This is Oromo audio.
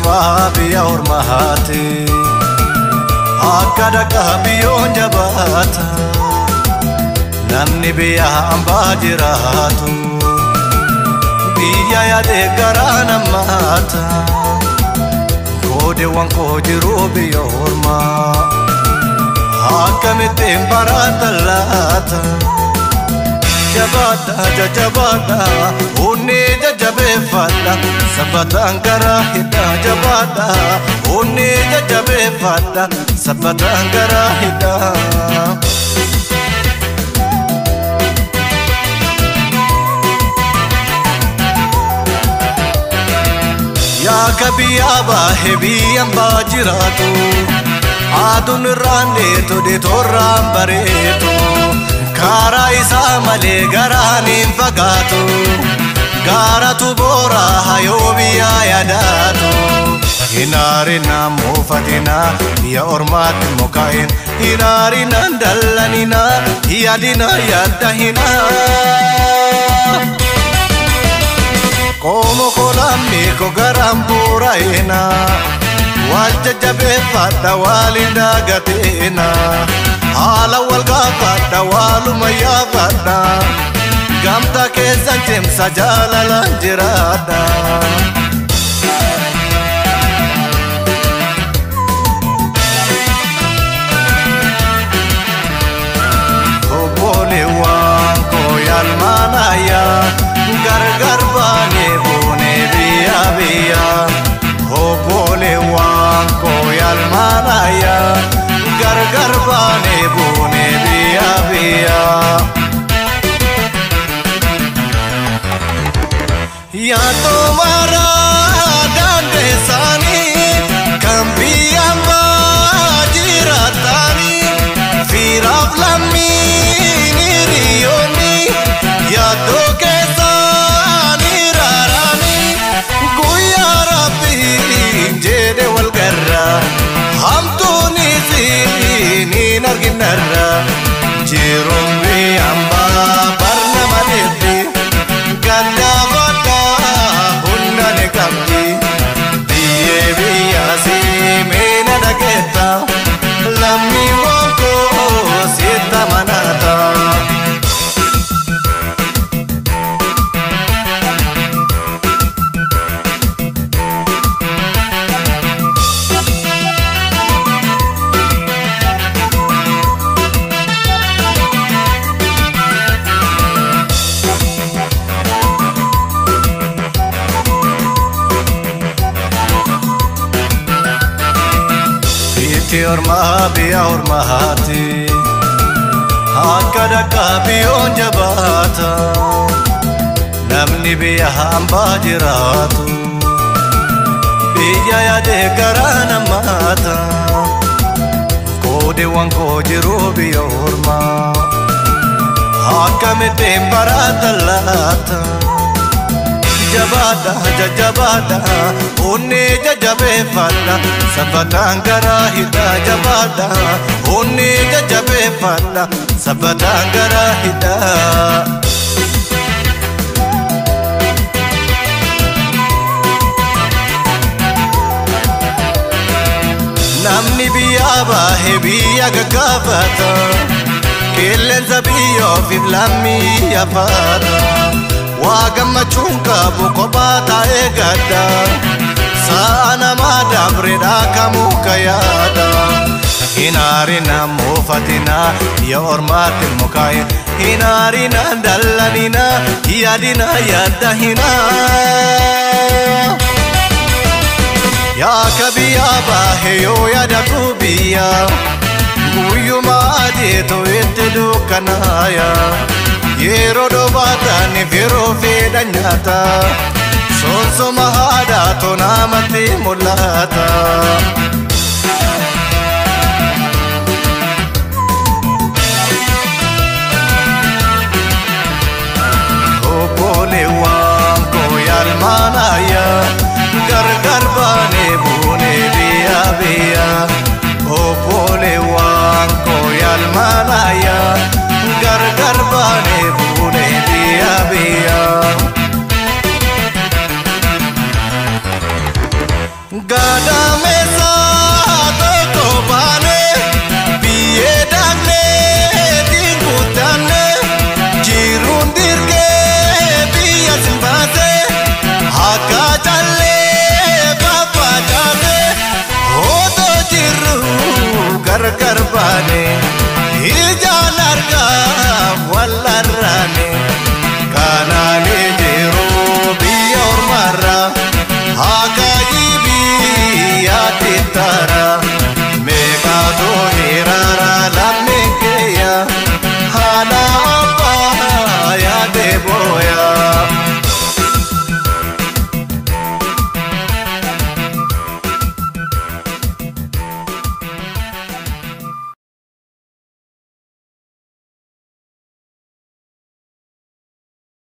ormaa biyya ormaati akka dhaqaa biyyoon jabaata namni biyya hambaa jiraatu biyya yaadee garaa namaata kodeewwan koo jiruu biyya ormaa akkamittiin baraatan laata jabata jajabata unni jajabeeffadha sabbataan garaa hidha jabata unni jajabeeffadha sabbataan garaa hidha yaa kabiyaa baahee biyyaan baajiraatu aduun irraandeetu deetorraan bareetu karaa isaa malee garaan hin fagaatu gaaratu boora hayoo biyyaa yaadaatu hinaarina muufatina biyya ormaatti mukaa'in hinaarina dallanina yaadina yaadda hinaa Como kolammi ko garam buraina wal jajabeeffadha walinda gateena hala wal gaafadha waluma yaafadha gamta keessan cimsa jaalalaan jiraadha obboleewwan koo yaalmaanaya gargar baane boone biya biya obboleewwan koo yaalmaanaya gargar baane boone biya biya yaa tomara dandeessani kan biyyaan baajiraatani fiiraaf lammiin hiriyoonni yaadoo keessani raarani guyyaa rabbiin jedhe wal garra hamtuun isiin arginarra jiruun biyyaan barna maleetti gandaafadha hunda ni qabdi biyyee biyyaasi meena dhageetta lammiiwwan koo sitta manaata ormaa biyya ormaati akka dhaqaa biyyoon jabaata namni biyya hambaa jiraatu biyya yaadee garaa namaata kodeewwan koo jiruu biyya ormaa akkamittiin baraatan laata jabata jajabata unni jajabeeffadha sabbataan garaa hidha jabata unni jajabeeffadha sabbataan garaa hidha namni biyyaa baahee biyya gaggaafata qilleensa biyyoofiif lammii yaafata waa gammachuun qabu kophaa taa'ee gadda sa'a namaa dabreedhaa kamuu ka yaada hinaarina muufatina biyya ormaatti mukaa'in hinaarina dallanina yaadina yaadda hinaa yaa ka biyyaa baahee yoo yaadatu biyya guyyumaa adeetu itti dukkanaaya yeroo dhoobataani firoo fedha nyaata sonsoma haadhaa tonaamatti mul'ata